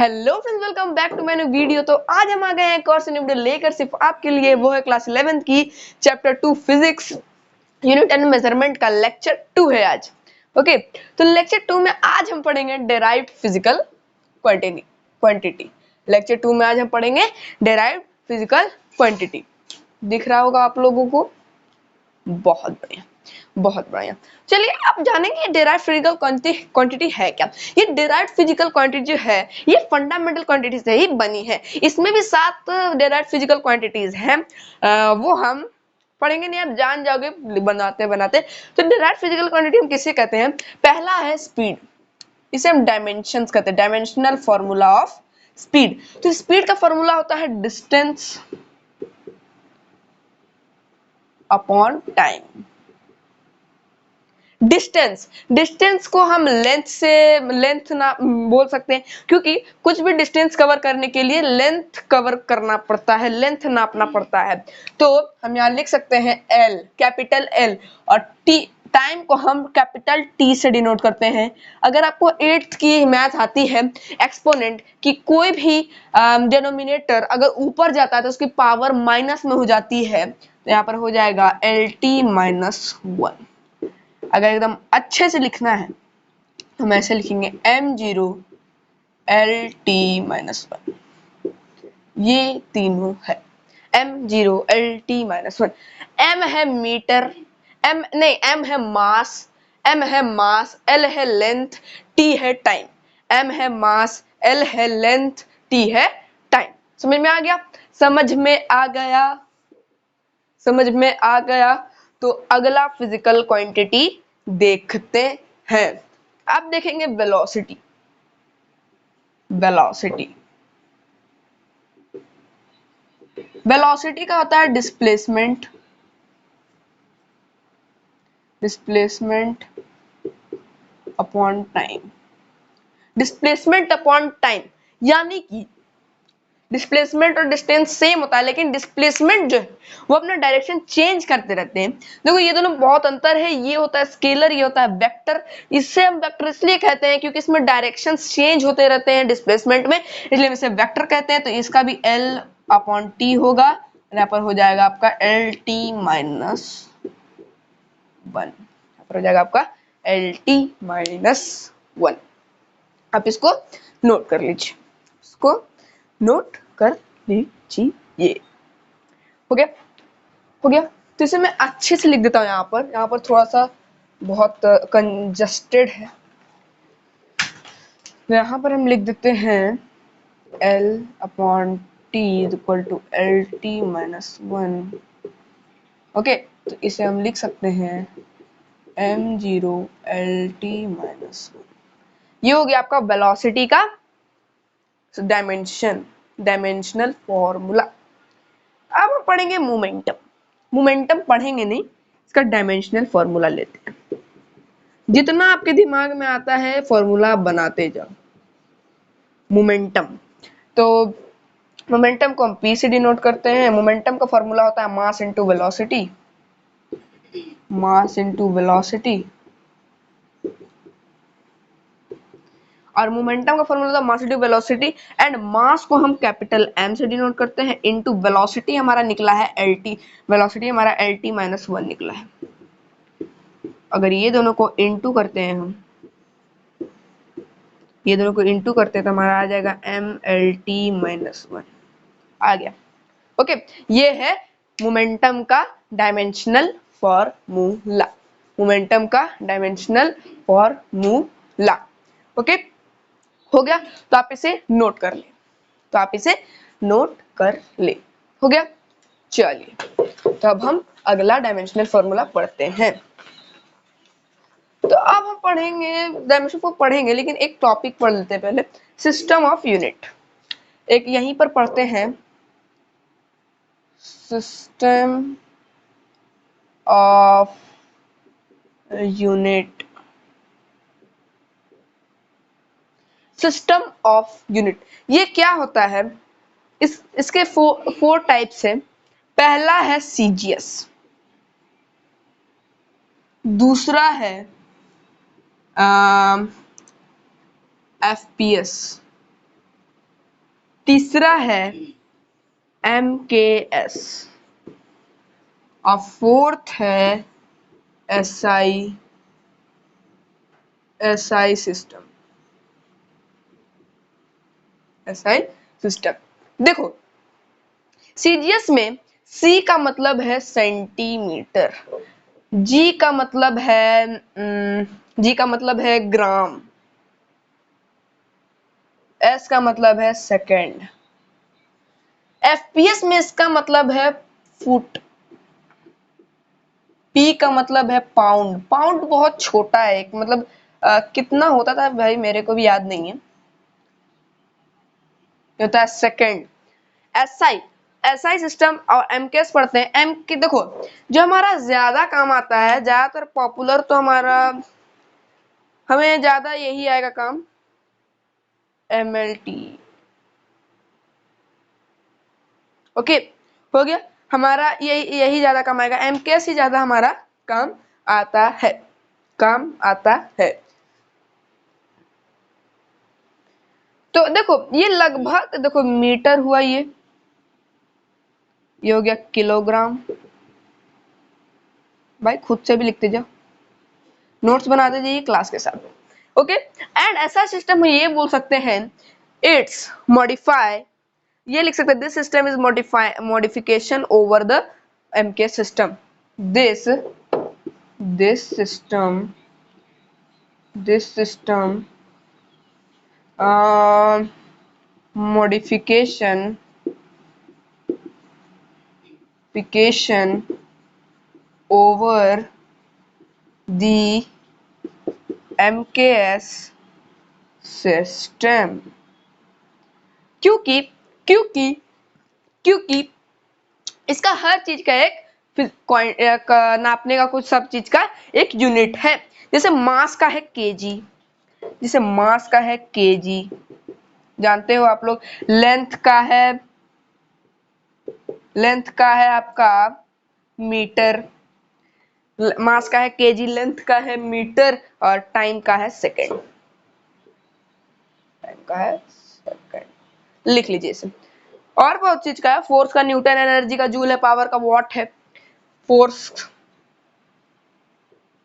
Hello friends, welcome back to my new video. तो आज हम आ गए हैं एक और से वीडियो लेकर सिर्फ आपके लिए। वो है क्लास 11th की chapter 2 physics unit and measurement का लेक्चर 2 है आज। ओके, तो लेक्चर 2 में आज हम पढ़ेंगे डेराइव्ड फिजिकल क्वांटिटी। लेक्चर 2 में आज हम पढ़ेंगे डेराइव्ड फिजिकल क्वांटिटी। दिख रहा होगा आप लोगों को? बहुत बढ़िया, बहुत बढ़िया। चलिए आप जानेंगे डेराइव्ड फिजिकल क्वांटिटी है क्या। ये डेराइव्ड फिजिकल क्वांटिटी जो है ये फंडामेंटल क्वांटिटी से ही बनी है। इसमें भी 7 डेराइव्ड फिजिकल क्वांटिटीज हैं, वो हम पढ़ेंगे नहीं, आप जान जाओगे बनाते बनाते। तो डेराइव्ड फिजिकल क्वांटिटी हम किसे कहते हैं? पहला है स्पीड, इसे हम डायमेंशंस कहते हैं, डायमेंशनल फॉर्मूला ऑफ स्पीड। तो स्पीड का फॉर्मूला होता है डिस्टेंस अपॉन टाइम। डिस्टेंस को हम लेंथ ना बोल सकते हैं, क्योंकि कुछ भी डिस्टेंस कवर करने के लिए लेंथ कवर करना पड़ता है, लेंथ नापना पड़ता है। तो हम यहाँ लिख सकते हैं एल, कैपिटल एल, और टी, टाइम को हम कैपिटल टी से डिनोट करते हैं। अगर आपको 8th की मैथ आती है, एक्सपोनेंट की कोई भी डिनोमिनेटर अगर ऊपर जाता है तो उसकी पावर माइनस में हो जाती है, तो यहाँ पर हो जाएगा एल टी माइनस 1। अगर एकदम अच्छे से लिखना है तो हम ऐसे लिखेंगे m0 एल टी माइनस 1। ये तीनों है m0 L T minus 1। m है मीटर, m है मास, l है लेंथ, t है टाइम। m है मास, l है लेंथ, t है टाइम। समझ में आ गया? समझ में आ गया। तो अगला फिजिकल क्वांटिटी देखते हैं। अब देखेंगे वेलोसिटी। वेलोसिटी का होता है displacement upon time. Displacement upon time यानी कि डिस्प्लेसमेंट और डिस्टेंस सेम होता है, लेकिन डिस्प्लेसमेंट जो है वो अपना डायरेक्शन चेंज करते रहते हैं। देखो ये दोनों बहुत अंतर है, ये होता है स्केलर, ये होता है वेक्टर। इससे हम वेक्टर इसलिए कहते हैं क्योंकि इसमें डायरेक्शन चेंज होते रहते हैं डिस्प्लेसमेंट में, इसलिए हम इसे वेक्टर कहते हैं। तो इसका भी L अपॉन टी होगा, यहाँ पर हो जाएगा आपका एल टी माइनस 1। यहाँ पर हो जाएगा आपका एल टी माइनस 1। आप इसको नोट कर लीजिए, इसको नोट कर लीजिए। हो गया, हो गया। तो इसे मैं अच्छे से लिख देता हूँ। यहाँ पर थोड़ा सा बहुत कंजस्टेड है, तो यहाँ पर हम लिख देते हैं L upon T equal to L T minus 1। Okay, तो इसे हम लिख सकते हैं m0 एल टी माइनस 1। ये हो गया आपका वेलोसिटी का डायमेंशनल फॉर्मूला। अब हम पढ़ेंगे मोमेंटम पढ़ेंगे नहीं, इसका डायमेंशनल फॉर्मूला लेते हैं। जितना आपके दिमाग में आता है फॉर्मूला बनाते जाओ। मोमेंटम, तो मोमेंटम को हम p से डिनोट करते हैं। मोमेंटम का फॉर्मूला होता है मास इनटू वेलोसिटी, और मोमेंटम का फॉर्मूला था mass into velocity, and mass को हम कैपिटल M से डिनोट करते हैं, इनटू वेलोसिटी हमारा निकला है lt, वेलोसिटी हमारा lt माइनस 1 निकला है। अगर ये दोनों को इनटू करते हैं हम, ये दोनों को इनटू करते हैं तो हमारा आ जाएगा mlt माइनस 1 आ गया। ओके, ये है मोमेंटम का डायमेंशनल फॉर्मूला, मोमेंटम का डायमेंशनल फॉर्मूला। ओके, हो गया। तो आप इसे नोट कर ले, हो गया। चलिए, तो अब हम अगला डायमेंशनल फॉर्मूला पढ़ते हैं। तो अब हम पढ़ेंगे डायमेंशन को पढ़ेंगे, लेकिन एक टॉपिक पढ़ लेते हैं पहले, सिस्टम ऑफ यूनिट। एक यहीं पर पढ़ते हैं, system of unit. System of unit ये क्या होता है? इसके फोर टाइप्स है। पहला है सीजीएस, दूसरा है एफपीएस, तीसरा है MKS और फोर्थ है SI सिस्टम। देखो सीजीएस में C का मतलब है सेंटीमीटर, G का मतलब है ग्राम, S का मतलब है सेकंड, FPS में इसका मतलब है फुट, P का मतलब है पाउंड। पाउंड बहुत छोटा है, एक मतलब कितना होता था भाई मेरे को भी याद नहीं है, होता है सेकंड। SI सिस्टम और MKS पढ़ते हैं। एम की देखो जो हमारा ज्यादा काम आता है, ज्यादातर पॉपुलर तो हमें ज्यादा यही आएगा काम, MLT। ओके हो गया, हमारा यही ज्यादा काम आएगा, MKS ही ज्यादा हमारा काम आता है, तो देखो ये लगभग देखो मीटर हुआ, ये हो गया किलोग्राम। भाई खुद से भी लिखते जाओ, नोट्स बनाते जाइए क्लास के साथ। ओके एंड ऐसा सिस्टम हम ये बोल सकते हैं, इट्स मॉडिफाई, ये लिख सकते हैं this system is modification over the MK system. This system modification over the MKS system. क्योंकि क्योंकि क्योंकि इसका हर चीज का एक नापने का कुछ सब चीज का एक यूनिट है। जैसे मास का है केजी, जानते हो आप लोग। लेंथ का है आपका मीटर, मास का है केजी, लेंथ का है मीटर और टाइम का है सेकंड, लिख लीजिए इसे। और बहुत चीज का है, फोर्स का न्यूटन, एनर्जी का जूल है, पावर का वॉट है, फोर्स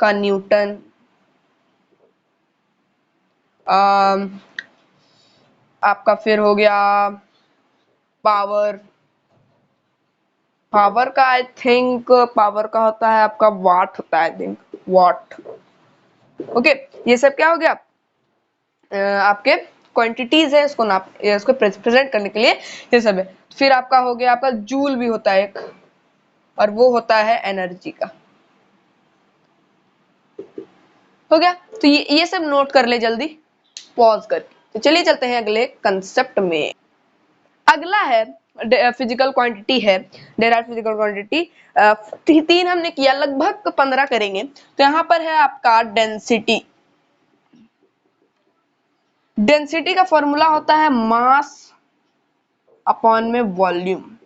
का न्यूटन, आपका फिर हो गया पावर, का आई थिंक पावर का होता है आपका वाट होता है, आई थिंक वाट। ओके ये सब क्या हो गया, आपके क्वांटिटीज है, इसको प्रेजेंट करने के लिए ये सब है। फिर आपका हो गया, आपका जूल भी होता है एक, और वो होता है एनर्जी का। हो गया, तो ये सब नोट कर ले जल्दी पॉज करके। तो चलिए चलते हैं अगले कंसेप्ट में। अगला है फिजिकल क्वांटिटी है, डेराइव्ड फिजिकल क्वांटिटी। 3 हमने किया, लगभग 15 करेंगे। तो यहाँ पर है आपका डेंसिटी। डेंसिटी का फॉर्मूला होता है मास अपॉन में वॉल्यूम,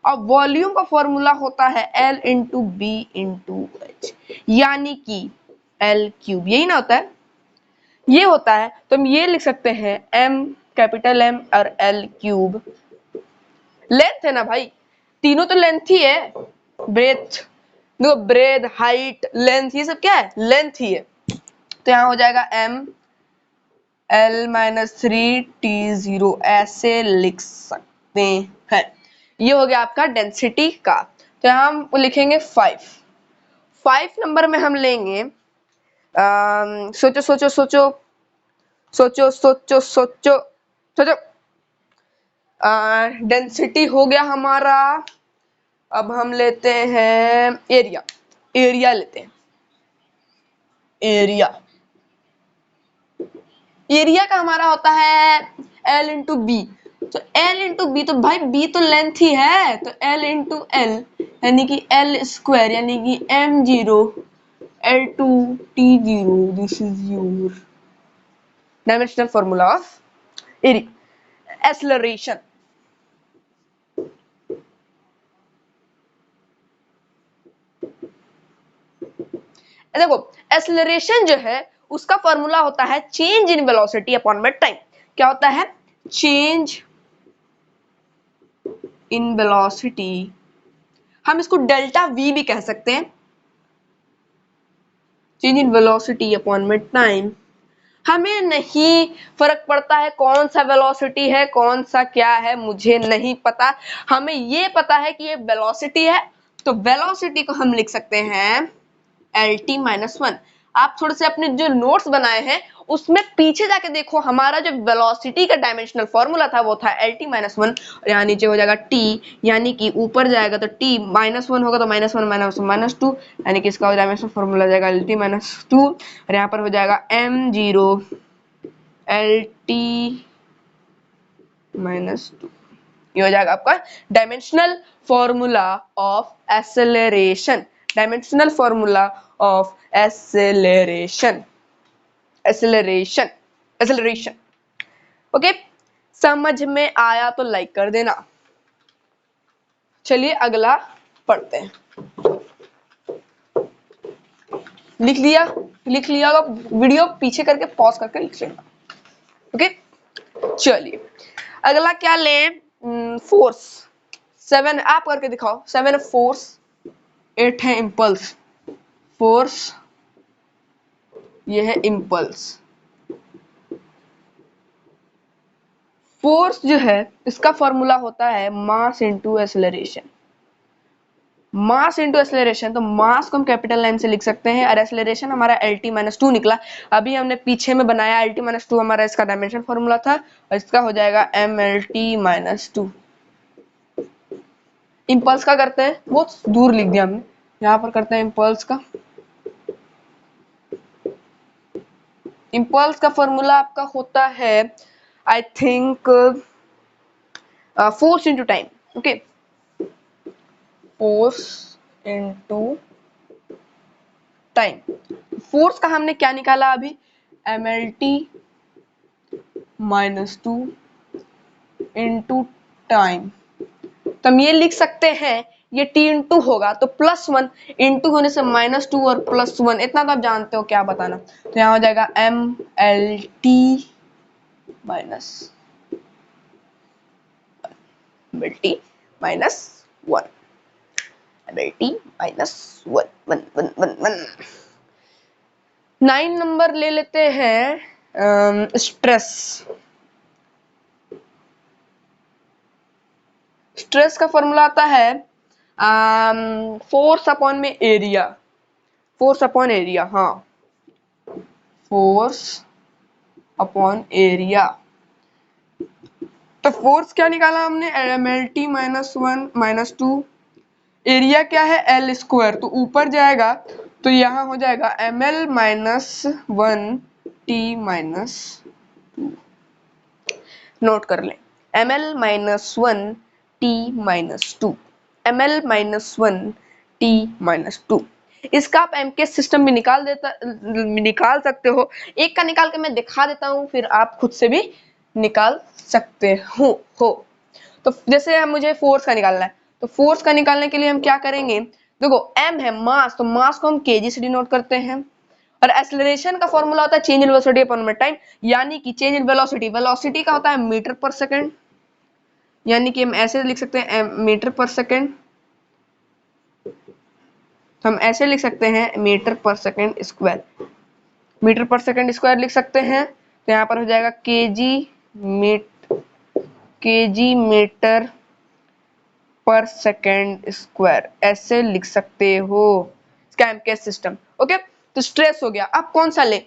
और वॉल्यूम का फॉर्मूला होता है L into B into H, यानी कि L क्यूब, यही ना होता है, ये होता है। तो हम ये लिख सकते हैं M, कैपिटल M और L क्यूब। लेंथ है ना भाई, तीनों तो लेंथ ही है, ब्रेथ, देखो ब्रेथ, हाइट, लेंथ, ये सब क्या है, लेंथ ही है। तो यहाँ हो जाएगा M L-3T0, ऐसे लिख सकते हैं। ये हो गया आपका डेंसिटी का। तो यहाँ हम लिखेंगे 5 नंबर में हम लेंगे, सोचो सोचो सोचो सोचो सोचो सोचो सोचो, डेंसिटी हो गया हमारा। अब हम लेते हैं एरिया लेते हैं, एरिया का हमारा होता है L इंटू बी। तो L इंटू बी, तो भाई बी तो लेंथ ही है, तो L इंटू एल, यानी कि L स्क्वायर, यानी कि M0 L2 T0, this is your dimensional formula of area. Acceleration, देखो एक्सेलरेशन जो है उसका फॉर्मूला होता है चेंज इन वेलोसिटी अपॉन में टाइम। क्या होता है, चेंज इन वेलोसिटी, हम इसको डेल्टा वी भी कह सकते हैं, चेंज इन वेलोसिटी अपॉन में टाइम। हमें नहीं फर्क पड़ता है कौन सा वेलोसिटी है, कौन सा क्या है, मुझे नहीं पता, हमें ये पता है कि ये वेलोसिटी है, तो वेलोसिटी को हम लिख सकते हैं LT-1। आप थोड़े से अपने जो नोट्स बनाए हैं उसमें पीछे जाके देखो, हमारा जो वेलोसिटी का डायमेंशनल फॉर्मूला था वो था LT-1, और यहाँ नीचे हो जाएगा T, यानी कि ऊपर जाएगा तो T-1 होगा तो -1 यानी कि इसका डायमेंशनल फॉर्मूला हो जाएगा LT-2, और यहाँ पर हो जाएगा m0 LT-2, ये हो जाएगा आपका dimensional formula of acceleration, dimensional formula of acceleration, acceleration, acceleration. Okay, समझ में आया तो लाइक कर देना। चलिए अगला पढ़ते हैं। लिख लिया, लिख लिया होगा, वीडियो पीछे करके पॉज करके लिख लेना। ओके, चलिए अगला क्या लें, फोर्स। 7 आप करके दिखाओ, 7 फोर्स, 8 है इम्पल्स, फोर्स ये है इम्पल्स। फोर्स जो है इसका फॉर्मूला होता है mass into acceleration, mass into acceleration, तो मास को हम कैपिटल लाइन से लिख सकते हैं, और एक्सेलरेशन हमारा LT-2 निकला। अभी हमने पीछे में बनाया LT-2, हमारा इसका डायमेंशन फॉर्मूला था, और इसका हो जाएगा MLT-2। इम्पल्स का करते हैं, बहुत दूर लिख दिया हमने, यहाँ पर करते हैं इम्पल्स का। इम्पल्स का फॉर्मूला आपका होता है I think force into time. Okay, force into time. Force का हमने क्या निकाला अभी, MLT-2 इंटू टाइम, तो हम ये लिख सकते हैं, ये T इंटू होगा तो +1, इंटू होने से -2 और +1, इतना तो आप जानते हो, क्या बताना। तो यहाँ हो जाएगा MLT -1, -1। 9 नंबर ले लेते हैं, स्ट्रेस। स्ट्रेस का फॉर्मूला आता है फोर्स अपॉन में एरिया, फोर्स अपॉन एरिया, हाँ, फोर्स अपॉन एरिया। तो फोर्स क्या निकाला हमने, MLT-1 -2, एरिया क्या है L², तो ऊपर जाएगा तो यहाँ हो जाएगा ML-1T-2, नोट कर लें, ML-1T-2, ML-1T-2। इसका आप एमके सिस्टम भी निकाल सकते हो, एक का निकाल के मैं दिखा देता हूँ, फिर आप खुद से भी निकाल सकते हो। तो जैसे हम, मुझे फोर्स का निकालना है, तो फोर्स का निकालने के लिए हम क्या करेंगे, देखो m है मास, तो मास को हम kg से डिनोट करते हैं, और एक्सेलरेशन का फॉर्मूला होता है चेंज इन वेलोसिटी अपॉन में टाइम, यानी कि चेंज इन वेलोसिटी, वेलोसिटी का होता है मीटर पर सेकंड, यानी कि हम ऐसे लिख सकते हैं मीटर पर सेकंड, हम ऐसे लिख सकते हैं मीटर पर सेकंड स्क्वायर, मीटर पर सेकंड स्क्वायर लिख सकते हैं, तो यहाँ पर हो जाएगा केजी मीटर पर सेकंड स्क्वायर, ऐसे लिख सकते हो इसका एमकेएस सिस्टम। ओके, तो स्ट्रेस हो गया। अब कौन सा ले,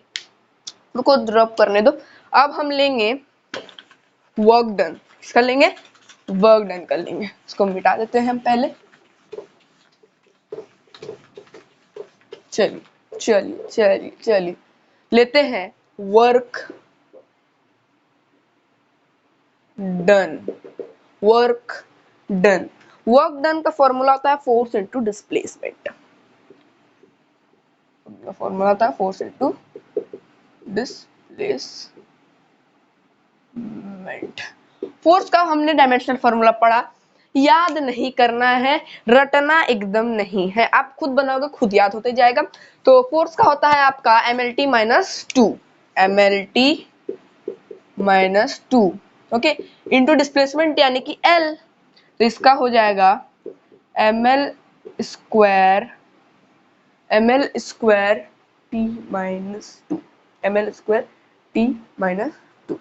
रुको ड्रॉप करने दो, अब हम लेंगे वर्क डन। इसका लेंगे वर्क डन कर लेंगे, इसको मिटा देते हैं हम पहले। चलिए चलिए चलिए चलिए लेते हैं work done, work done. Work done का फॉर्मूला होता है फोर्स इनटू डिस्प्लेसमेंट, फॉर्मूला होता है फोर्स इनटू डिस्प्लेसमेंट। फोर्स का हमने डायमेंशनल फॉर्मूला पढ़ा, याद नहीं करना है, रटना एकदम नहीं है, आप खुद बनाओगे खुद याद होते जाएगा। तो फोर्स का होता है आपका MLT-2, MLT-2, okay, into displacement यानी कि एल, तो इसका हो जाएगा ml square t minus 2, ml square t minus 2।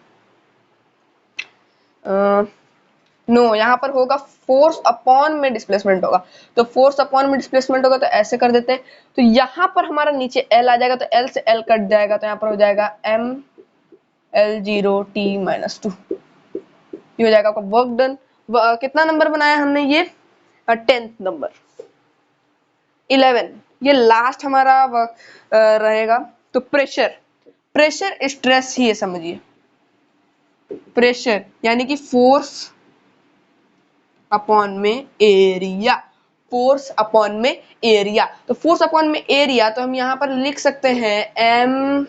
No यहाँ पर होगा फोर्स अपॉन में डिस्प्लेसमेंट होगा, तो फोर्स अपॉन में डिस्प्लेसमेंट होगा तो ऐसे कर देते हैं, तो यहाँ पर हमारा नीचे L आ जाएगा, तो L से L कट जाएगा, तो यहाँ पर हो जाएगा m L0 t माइनस 2, ये हो जाएगा आपका वर्क डन। कितना नंबर बनाया हमने ये 10th नंबर। 11 ये लास्ट हमारा रहेगा। तो प्रेशर स्ट्रेस ही है, समझिए प्रेशर यानी कि फोर्स अपॉन में एरिया, फोर्स अपॉन में एरिया। तो फोर्स अपॉन में एरिया तो हम यहाँ पर लिख सकते हैं M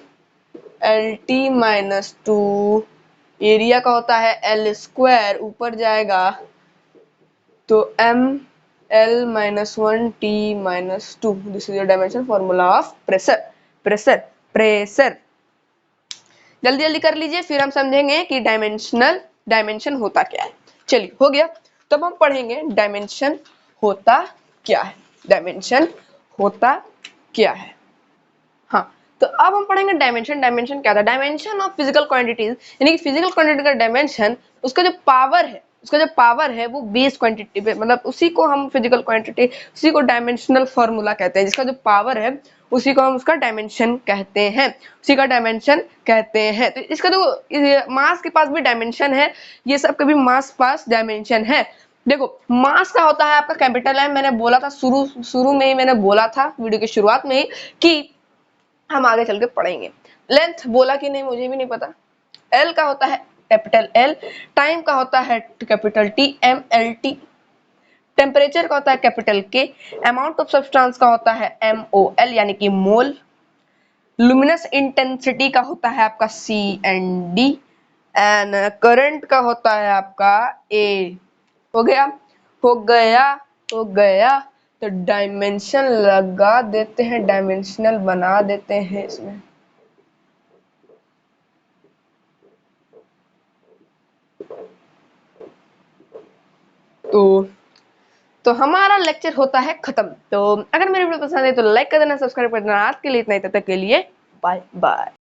L T minus 2, area का होता है एल स्क्वायर, ऊपर जाएगा तो M L minus 1 T minus 2, this is your dimension formula of pressure. Pressure जल्दी जल्दी कर लीजिए, फिर हम समझेंगे कि डायमेंशन होता क्या है। चलिए हो गया, तब हम पढ़ेंगे डायमेंशन होता क्या है। डायमेंशन होता क्या है, हाँ, तो अब हम पढ़ेंगे डायमेंशन क्या था। डायमेंशन ऑफ फिजिकल क्वांटिटीज यानी कि फिजिकल क्वांटिटी का डायमेंशन, उसका जो पावर है वो बेस क्वांटिटी पे, मतलब उसी को हम फिजिकल क्वांटिटी, उसी को डायमेंशनल फॉर्मूला कहते हैं, जिसका जो पावर है उसी को हम उसका डायमेंशन कहते हैं, उसी का डायमेंशन कहते हैं। तो इसका जो मास के पास भी डायमेंशन है, ये सब के भी मास पास डायमेंशन है। देखो मास का होता है आपका कैपिटल एम, मैंने बोला था शुरू में ही, मैंने बोला था वीडियो की शुरुआत में ही कि हम आगे चल के पढ़ेंगे। लेंथ बोला कि नहीं मुझे भी नहीं पता। एल का होता है कैपिटल एल, टाइम का होता है capital T M L T, temperature का होता है कैपिटल के, अमाउंट ऑफ सब्सटेंस का होता है एम ओ एल यानी कि मोल, लुमिनस इंटेंसिटी का होता है आपका सी एंड डी, एंड करंट का होता है आपका ए। हो गया हो गया हो गया, तो डायमेंशन लगा देते हैं, डायमेंशनल बना देते हैं इसमें। तो हमारा लेक्चर होता है खत्म। तो अगर मेरी वीडियो पसंद है तो लाइक कर देना, सब्सक्राइब कर देना। आज के लिए इतना ही, तब तक के लिए बाय बाय।